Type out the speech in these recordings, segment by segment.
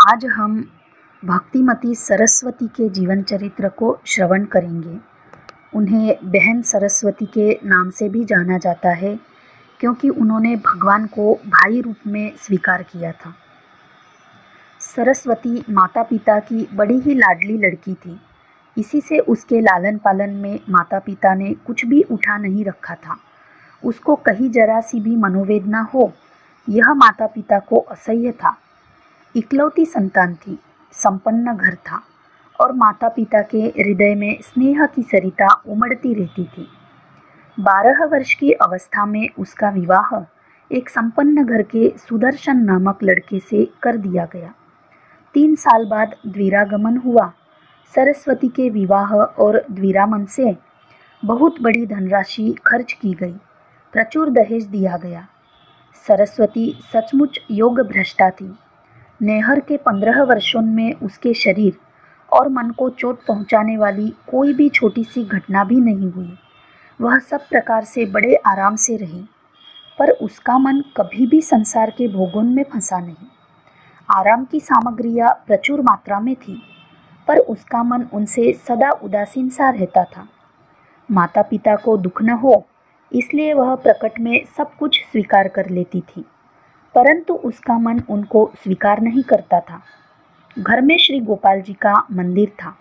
आज हम भक्तिमती सरस्वती के जीवन चरित्र को श्रवण करेंगे। उन्हें बहन सरस्वती के नाम से भी जाना जाता है क्योंकि उन्होंने भगवान को भाई रूप में स्वीकार किया था। सरस्वती माता पिता की बड़ी ही लाडली लड़की थी। इसी से उसके लालन पालन में माता पिता ने कुछ भी उठा नहीं रखा था। उसको कहीं जरा सी भी मनोवेदना हो, यह माता पिता को असह्य था। इकलौती संतान थी, संपन्न घर था और माता पिता के हृदय में स्नेह की सरिता उमड़ती रहती थी। 12 वर्ष की अवस्था में उसका विवाह एक संपन्न घर के सुदर्शन नामक लड़के से कर दिया गया। 3 साल बाद द्विरागमन हुआ। सरस्वती के विवाह और द्विरागमन से बहुत बड़ी धनराशि खर्च की गई, प्रचुर दहेज दिया गया। सरस्वती सचमुच योग भ्रष्टा थी। नेहर के 15 वर्षों में उसके शरीर और मन को चोट पहुंचाने वाली कोई भी छोटी सी घटना भी नहीं हुई। वह सब प्रकार से बड़े आराम से रही, पर उसका मन कभी भी संसार के भोगों में फंसा नहीं। आराम की सामग्रियां प्रचुर मात्रा में थी, पर उसका मन उनसे सदा उदासीन सा रहता था। माता पिता को दुख न हो, इसलिए वह प्रकट में सब कुछ स्वीकार कर लेती थी, परंतु उसका मन उनको स्वीकार नहीं करता था। घर में श्री गोपाल जी का मंदिर था।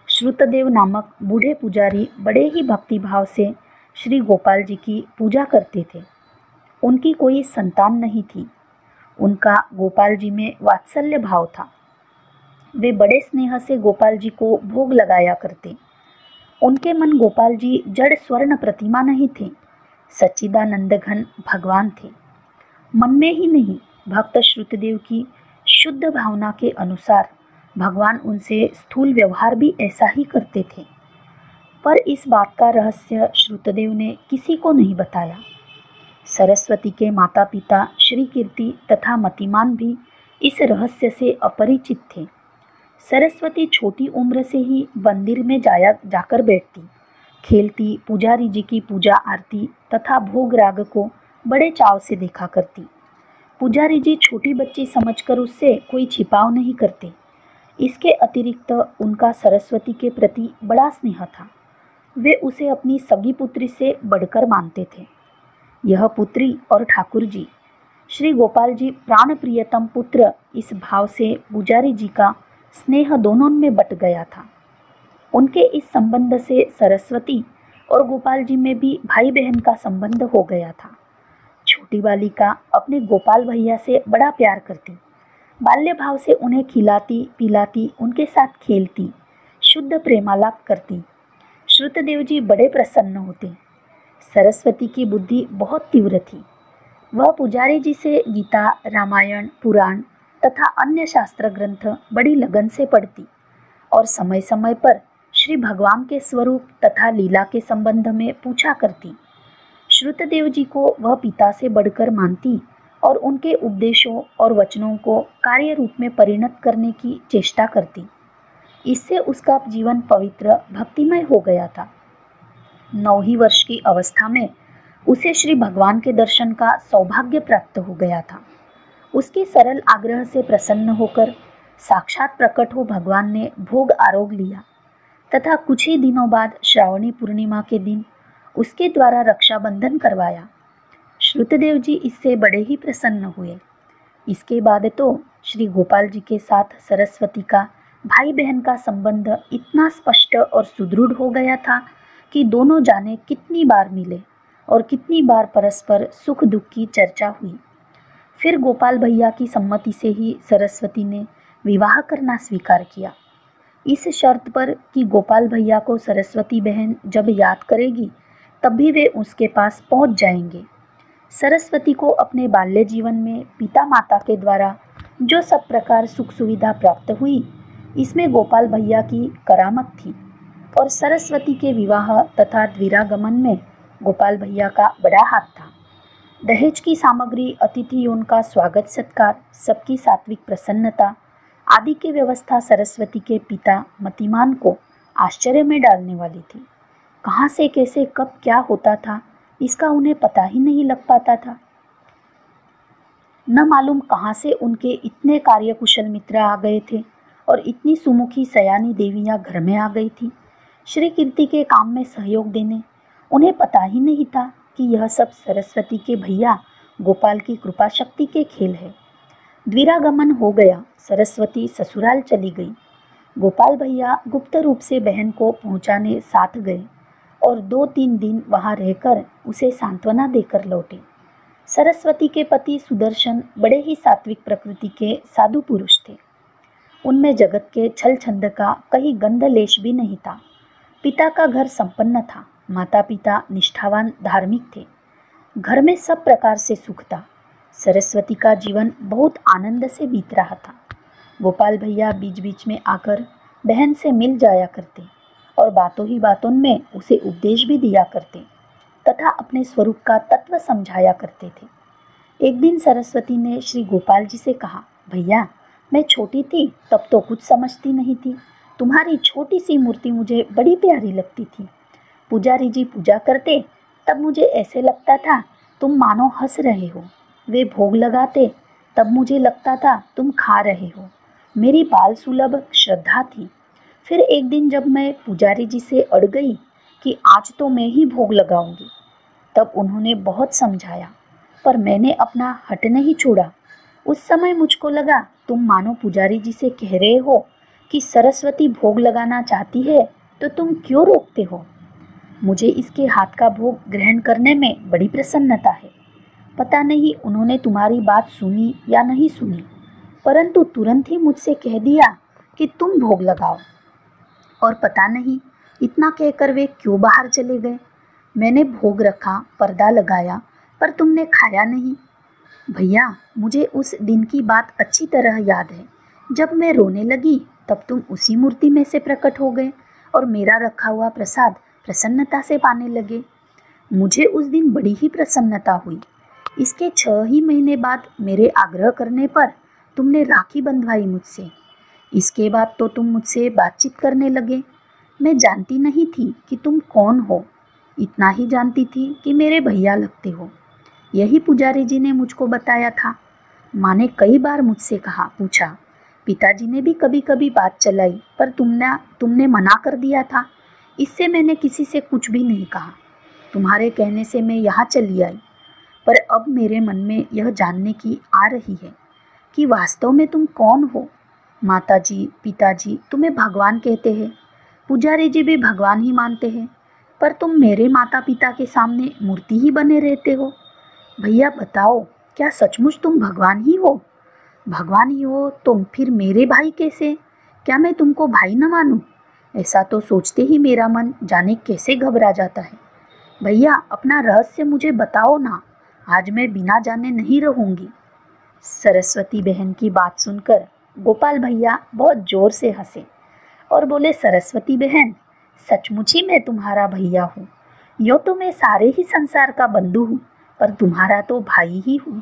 श्रुतदेव नामक बूढ़े पुजारी बड़े ही भक्तिभाव से श्री गोपाल जी की पूजा करते थे। उनकी कोई संतान नहीं थी। उनका गोपाल जी में वात्सल्य भाव था। वे बड़े स्नेह से गोपाल जी को भोग लगाया करते। उनके मन गोपाल जी जड़ स्वर्ण प्रतिमा नहीं थे, सच्चिदानंद घन भगवान थे। मन में ही नहीं, भक्त श्रुतदेव की शुद्ध भावना के अनुसार भगवान उनसे स्थूल व्यवहार भी ऐसा ही करते थे। पर इस बात का रहस्य श्रुतदेव ने किसी को नहीं बताया। सरस्वती के माता पिता श्री कीर्ति तथा मतिमान भी इस रहस्य से अपरिचित थे। सरस्वती छोटी उम्र से ही मंदिर में जाकर बैठती, खेलती, पुजारी जी की पूजा आरती तथा भोग राग को बड़े चाव से देखा करती। पुजारी जी छोटी बच्ची समझकर उससे कोई छिपाव नहीं करते। इसके अतिरिक्त उनका सरस्वती के प्रति बड़ा स्नेह था। वे उसे अपनी सगी पुत्री से बढ़कर मानते थे। यह पुत्री और ठाकुर जी, श्री गोपाल जी प्राण प्रियतम पुत्र, इस भाव से पुजारी जी का स्नेह दोनों में बट गया था। उनके इस संबंध से सरस्वती और गोपाल जी में भी भाई बहन का संबंध हो गया था। छोटी बालिका अपने गोपाल भैया से बड़ा प्यार करती, बाल्य भाव से उन्हें खिलाती पिलाती, उनके साथ खेलती, शुद्ध प्रेमालाप करती। श्रुतदेव जी बड़े प्रसन्न होते। सरस्वती की बुद्धि बहुत तीव्र थी। वह पुजारी जी से गीता, रामायण, पुराण तथा अन्य शास्त्र ग्रंथ बड़ी लगन से पढ़ती और समय समय पर श्री भगवान के स्वरूप तथा लीला के संबंध में पूछा करती। श्रुतदेव जी को वह पिता से बढ़कर मानती और उनके उपदेशों और वचनों को कार्य रूप में परिणत करने की चेष्टा करती। इससे उसका जीवन पवित्र भक्तिमय हो गया था। 9 वर्ष की अवस्था में उसे श्री भगवान के दर्शन का सौभाग्य प्राप्त हो गया था। उसके सरल आग्रह से प्रसन्न होकर साक्षात प्रकट हो भगवान ने भोग आरोग लिया तथा कुछ ही दिनों बाद श्रावणी पूर्णिमा के दिन उसके द्वारा रक्षाबंधन करवाया। श्रुतदेव जी इससे बड़े ही प्रसन्न हुए। इसके बाद तो श्री गोपाल जी के साथ सरस्वती का भाई बहन का संबंध इतना स्पष्ट और सुदृढ़ हो गया था कि दोनों जाने कितनी बार मिले और कितनी बार परस्पर सुख दुख की चर्चा हुई। फिर गोपाल भैया की सम्मति से ही सरस्वती ने विवाह करना स्वीकार किया, इस शर्त पर कि गोपाल भैया को सरस्वती बहन जब याद करेगी तब भी वे उसके पास पहुंच जाएंगे। सरस्वती को अपने बाल्य जीवन में पिता माता के द्वारा जो सब प्रकार सुख सुविधा प्राप्त हुई, इसमें गोपाल भैया की करामत थी और सरस्वती के विवाह तथा द्विरागमन में गोपाल भैया का बड़ा हाथ था। दहेज की सामग्री, अतिथियों का स्वागत सत्कार, सबकी सात्विक प्रसन्नता आदि की व्यवस्था सरस्वती के पिता मतिमान को आश्चर्य में डालने वाली थी। कहाँ से कैसे कब क्या होता था, इसका उन्हें पता ही नहीं लग पाता था। न मालूम कहाँ से उनके इतने कार्यकुशल मित्र आ गए थे और इतनी सुमुखी सयानी देवियाँ घर में आ गई थी श्री कीर्ति के काम में सहयोग देने। उन्हें पता ही नहीं था कि यह सब सरस्वती के भैया गोपाल की कृपा शक्ति के खेल है। द्विरागमन हो गया। सरस्वती ससुराल चली गई। गोपाल भैया गुप्त रूप से बहन को पहुंचाने साथ गए और 2-3 दिन वहां रहकर उसे सांत्वना देकर लौटे। सरस्वती के पति सुदर्शन बड़े ही सात्विक प्रकृति के साधु पुरुष थे। उनमें जगत के छल छंद का कहीं गंध लेश भी नहीं था। पिता का घर संपन्न था। माता पिता निष्ठावान धार्मिक थे। घर में सब प्रकार से सुख था। सरस्वती का जीवन बहुत आनंद से बीत रहा था। गोपाल भैया बीच बीच में आकर बहन से मिल जाया करते और बातों ही बातों में उसे उपदेश भी दिया करते तथा अपने स्वरूप का तत्व समझाया करते थे। एक दिन सरस्वती ने श्री गोपाल जी से कहा, भैया मैं छोटी थी तब तो कुछ समझती नहीं थी। तुम्हारी छोटी सी मूर्ति मुझे बड़ी प्यारी लगती थी। पुजारी जी पूजा करते तब मुझे ऐसे लगता था तुम मानो हंस रहे हो। वे भोग लगाते तब मुझे लगता था तुम खा रहे हो। मेरी बाल सुलभ श्रद्धा थी। फिर एक दिन जब मैं पुजारी जी से अड़ गई कि आज तो मैं ही भोग लगाऊंगी, तब उन्होंने बहुत समझाया पर मैंने अपना हट नहीं छोड़ा। उस समय मुझको लगा तुम मानो पुजारी जी से कह रहे हो कि सरस्वती भोग लगाना चाहती है तो तुम क्यों रोकते हो। मुझे इसके हाथ का भोग ग्रहण करने में बड़ी प्रसन्नता है। पता नहीं उन्होंने तुम्हारी बात सुनी या नहीं सुनी, परंतु तुरंत ही मुझसे कह दिया कि तुम भोग लगाओ। और पता नहीं इतना कहकर वे क्यों बाहर चले गए। मैंने भोग रखा, पर्दा लगाया, पर तुमने खाया नहीं। भैया मुझे उस दिन की बात अच्छी तरह याद है। जब मैं रोने लगी तब तुम उसी मूर्ति में से प्रकट हो गए और मेरा रखा हुआ प्रसाद प्रसन्नता से पाने लगे। मुझे उस दिन बड़ी ही प्रसन्नता हुई। इसके 6 ही महीने बाद मेरे आग्रह करने पर तुमने राखी बंधवाई मुझसे। इसके बाद तो तुम मुझसे बातचीत करने लगे। मैं जानती नहीं थी कि तुम कौन हो, इतना ही जानती थी कि मेरे भैया लगते हो। यही पुजारी जी ने मुझको बताया था। माँ ने कई बार मुझसे पूछा। पिताजी ने भी कभी कभी बात चलाई, पर तुमने मना कर दिया था। इससे मैंने किसी से कुछ भी नहीं कहा। तुम्हारे कहने से मैं यहाँ चली आई। पर अब मेरे मन में यह जानने की आ रही है कि वास्तव में तुम कौन हो। माताजी पिताजी तुम्हें भगवान कहते हैं, पुजारी जी भी भगवान ही मानते हैं, पर तुम मेरे माता पिता के सामने मूर्ति ही बने रहते हो। भैया बताओ, क्या सचमुच तुम भगवान ही हो? भगवान ही हो तो फिर मेरे भाई कैसे? क्या मैं तुमको भाई न मानूं? ऐसा तो सोचते ही मेरा मन जाने कैसे घबरा जाता है। भैया अपना रहस्य मुझे बताओ ना, आज मैं बिना जाने नहीं रहूंगी। सरस्वती बहन की बात सुनकर गोपाल भैया बहुत जोर से हंसे और बोले, सरस्वती बहन सचमुच ही मैं तुम्हारा भैया हूँ। यो तो मैं सारे ही संसार का बंधु हूँ, पर तुम्हारा तो भाई ही हूँ।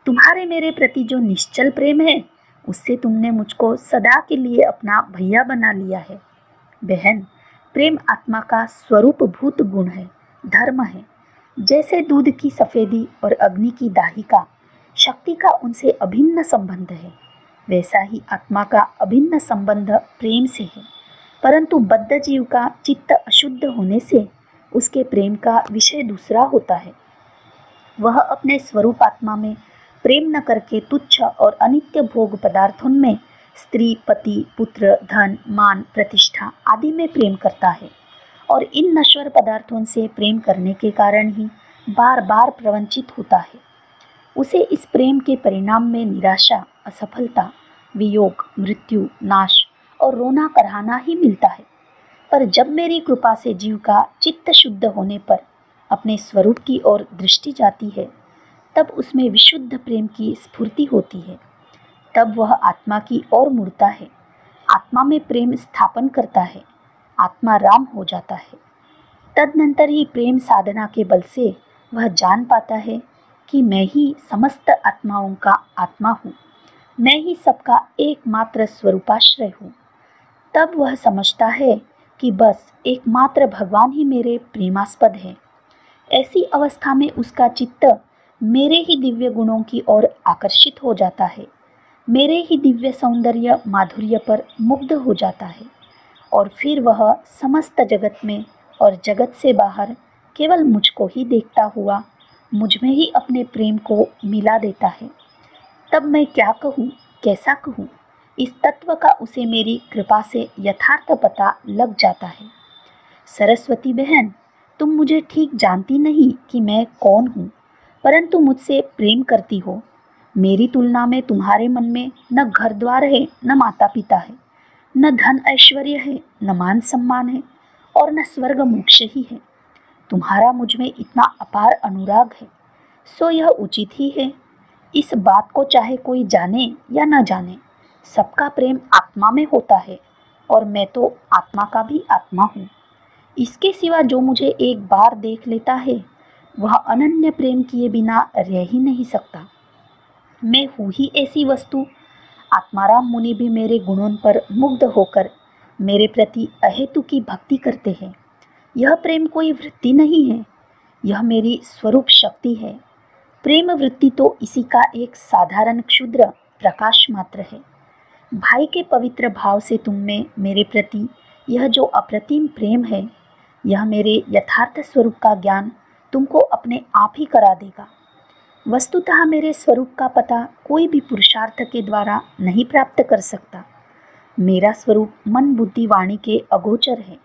तुम्हारे मेरे प्रति जो निश्चल प्रेम है, उससे तुमने मुझको सदा के लिए अपना भैया बना लिया है। बहन, प्रेम आत्मा का स्वरूप भूत गुण है, धर्म है। जैसे दूध की सफेदी और अग्नि की दाहिका शक्ति का उनसे अभिन्न संबंध है, वैसा ही आत्मा का अभिन्न संबंध प्रेम से है। परंतु बद्ध जीव का चित्त अशुद्ध होने से उसके प्रेम का विषय दूसरा होता है। वह अपने स्वरूप आत्मा में प्रेम न करके तुच्छ और अनित्य भोग पदार्थों में, स्त्री पति पुत्र धन मान प्रतिष्ठा आदि में प्रेम करता है और इन नश्वर पदार्थों से प्रेम करने के कारण ही बार बार प्रवंचित होता है। उसे इस प्रेम के परिणाम में निराशा, असफलता, वियोग, मृत्यु, नाश और रोना कराहना ही मिलता है। पर जब मेरी कृपा से जीव का चित्त शुद्ध होने पर अपने स्वरूप की ओर दृष्टि जाती है, तब उसमें विशुद्ध प्रेम की स्फूर्ति होती है। तब वह आत्मा की ओर मुड़ता है, आत्मा में प्रेम स्थापन करता है, आत्मा राम हो जाता है। तदनंतर ही प्रेम साधना के बल से वह जान पाता है कि मैं ही समस्त आत्माओं का आत्मा हूँ, मैं ही सबका एकमात्र स्वरूपाश्रय हूँ। तब वह समझता है कि बस एकमात्र भगवान ही मेरे प्रेमास्पद है। ऐसी अवस्था में उसका चित्त मेरे ही दिव्य गुणों की ओर आकर्षित हो जाता है, मेरे ही दिव्य सौंदर्य माधुर्य पर मुग्ध हो जाता है, और फिर वह समस्त जगत में और जगत से बाहर केवल मुझको ही देखता हुआ मुझ में ही अपने प्रेम को मिला देता है। तब मैं क्या कहूँ, कैसा कहूँ? इस तत्व का उसे मेरी कृपा से यथार्थ पता लग जाता है। सरस्वती बहन, तुम मुझे ठीक जानती नहीं कि मैं कौन हूँ, परंतु मुझसे प्रेम करती हो। मेरी तुलना में तुम्हारे मन में न घर द्वार है, न माता पिता है, न धन ऐश्वर्य है, न मान सम्मान है, और न स्वर्ग मोक्ष ही है। तुम्हारा मुझ में इतना अपार अनुराग है, सो यह उचित ही है। इस बात को चाहे कोई जाने या न जाने, सबका प्रेम आत्मा में होता है, और मैं तो आत्मा का भी आत्मा हूँ। इसके सिवा जो मुझे एक बार देख लेता है, वह अनन्य प्रेम किए बिना रह ही नहीं सकता। मैं हूँ ही ऐसी वस्तु। आत्माराम मुनि भी मेरे गुणों पर मुग्ध होकर मेरे प्रति अहेतु की भक्ति करते हैं। यह प्रेम कोई वृत्ति नहीं है, यह मेरी स्वरूप शक्ति है। प्रेम वृत्ति तो इसी का एक साधारण क्षुद्र प्रकाश मात्र है। भाई के पवित्र भाव से तुम में मेरे प्रति यह जो अप्रतिम प्रेम है, यह मेरे यथार्थ स्वरूप का ज्ञान तुमको अपने आप ही करा देगा। वस्तुतः मेरे स्वरूप का पता कोई भी पुरुषार्थ के द्वारा नहीं प्राप्त कर सकता। मेरा स्वरूप मन बुद्धि वाणी के अगोचर है।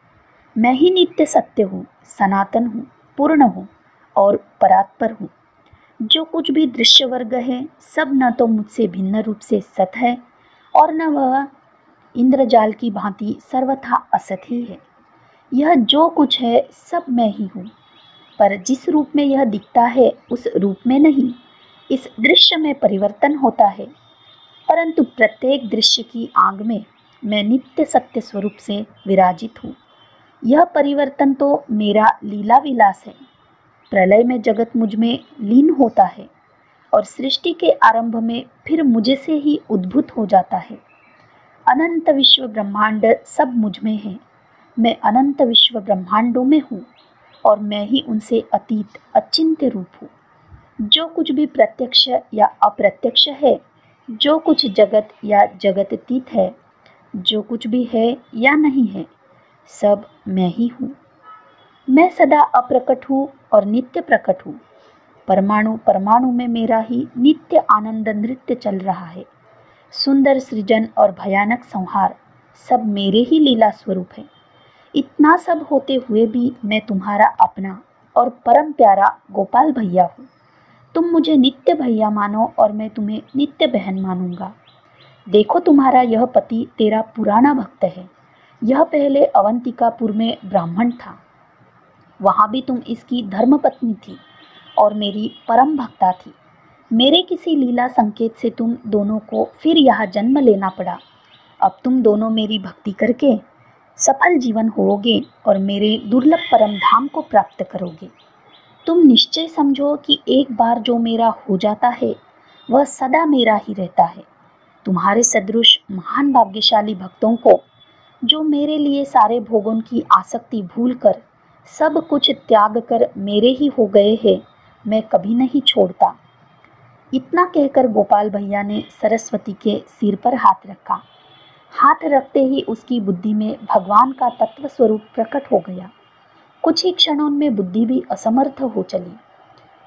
मैं ही नित्य सत्य हूँ, सनातन हूँ, पूर्ण हूँ और परात्पर हूँ। जो कुछ भी दृश्य वर्ग है, सब न तो मुझसे भिन्न रूप से सत है, और न वह इंद्रजाल की भांति सर्वथा असत ही है। यह जो कुछ है सब मैं ही हूँ, पर जिस रूप में यह दिखता है उस रूप में नहीं। इस दृश्य में परिवर्तन होता है, परंतु प्रत्येक दृश्य की आग में मैं नित्य सत्य स्वरूप से विराजित हूँ। यह परिवर्तन तो मेरा लीला विलास है। प्रलय में जगत मुझ में लीन होता है, और सृष्टि के आरंभ में फिर मुझे से ही उद्भूत हो जाता है। अनंत विश्व ब्रह्मांड सब मुझ में है। मैं अनंत विश्व ब्रह्मांडों में हूँ, और मैं ही उनसे अतीत अचिंत्य रूप हूँ। जो कुछ भी प्रत्यक्ष या अप्रत्यक्ष है, जो कुछ जगत या जगततीत है, जो कुछ भी है या नहीं है, सब मैं ही हूँ। मैं सदा अप्रकट हूँ और नित्य प्रकट हूँ। परमाणु परमाणु में मेरा ही नित्य आनंद नृत्य चल रहा है। सुंदर सृजन और भयानक संहार सब मेरे ही लीला स्वरूप है। इतना सब होते हुए भी मैं तुम्हारा अपना और परम प्यारा गोपाल भैया हूँ। तुम मुझे नित्य भैया मानो और मैं तुम्हें नित्य बहन मानूंगा। देखो, तुम्हारा यह पति तेरा पुराना भक्त है। यह पहले अवंतिकापुर में ब्राह्मण था, वहाँ भी तुम इसकी धर्मपत्नी थी और मेरी परम भक्ता थी। मेरे किसी लीला संकेत से तुम दोनों को फिर यहाँ जन्म लेना पड़ा। अब तुम दोनों मेरी भक्ति करके सफल जीवन होोगे और मेरे दुर्लभ परम धाम को प्राप्त करोगे। तुम निश्चय समझो कि एक बार जो मेरा हो जाता है वह सदा मेरा ही रहता है। तुम्हारे सदृश महान भाग्यशाली भक्तों को, जो मेरे लिए सारे भोगों की आसक्ति भूलकर सब कुछ त्याग कर मेरे ही हो गए हैं, मैं कभी नहीं छोड़ता। इतना कहकर गोपाल भैया ने सरस्वती के सिर पर हाथ रखा। हाथ रखते ही उसकी बुद्धि में भगवान का तत्व स्वरूप प्रकट हो गया। कुछ ही क्षणों में बुद्धि भी असमर्थ हो चली।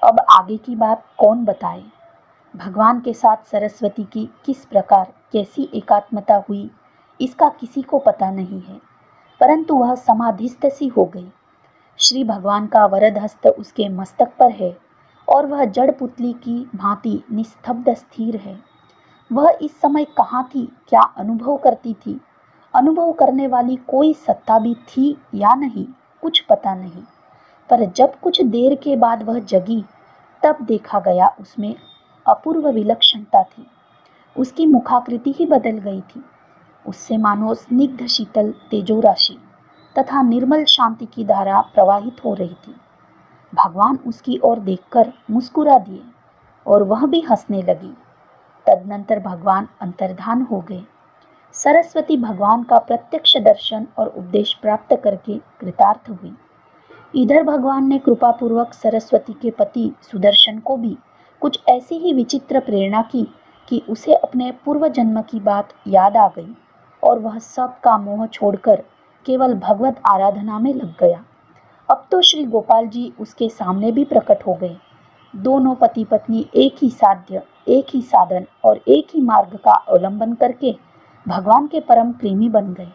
अब आगे की बात कौन बताए। भगवान के साथ सरस्वती की किस प्रकार कैसी एकात्मता हुई, इसका किसी को पता नहीं है, परंतु वह समाधिस्थ सी हो गई। श्री भगवान का वरद हस्त उसके मस्तक पर है और वह जड़ पुतली की भांति निस्तब्ध स्थिर है। वह इस समय कहाँ थी, क्या अनुभव करती थी, अनुभव करने वाली कोई सत्ता भी थी या नहीं, कुछ पता नहीं। पर जब कुछ देर के बाद वह जगी, तब देखा गया उसमें अपूर्व विलक्षणता थी। उसकी मुखाकृति ही बदल गई थी। उससे मानो स्निग्ध शीतल तेजो राशि तथा निर्मल शांति की धारा प्रवाहित हो रही थी। भगवान उसकी ओर देखकर मुस्कुरा दिए और वह भी हंसने लगी। तदनंतर भगवान अंतर्धान हो गए। सरस्वती भगवान का प्रत्यक्ष दर्शन और उपदेश प्राप्त करके कृतार्थ हुई। इधर भगवान ने कृपापूर्वक सरस्वती के पति सुदर्शन को भी कुछ ऐसी ही विचित्र प्रेरणा की कि उसे अपने पूर्व जन्म की बात याद आ गई और वह सब का मोह छोड़कर केवल भगवत आराधना में लग गया। अब तो श्री गोपाल जी उसके सामने भी प्रकट हो गए। दोनों पति पत्नी एक ही साध्य, एक ही साधन और एक ही मार्ग का अवलंबन करके भगवान के परम प्रेमी बन गए।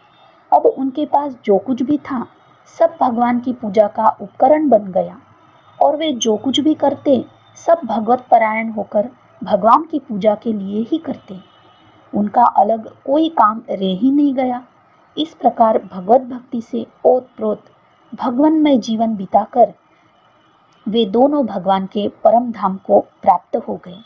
अब उनके पास जो कुछ भी था सब भगवान की पूजा का उपकरण बन गया और वे जो कुछ भी करते सब भगवत परायण होकर भगवान की पूजा के लिए ही करते। उनका अलग कोई काम रह ही नहीं गया। इस प्रकार भगवत भक्ति से ओतप्रोत भगवानमय जीवन बिताकर वे दोनों भगवान के परम धाम को प्राप्त हो गए।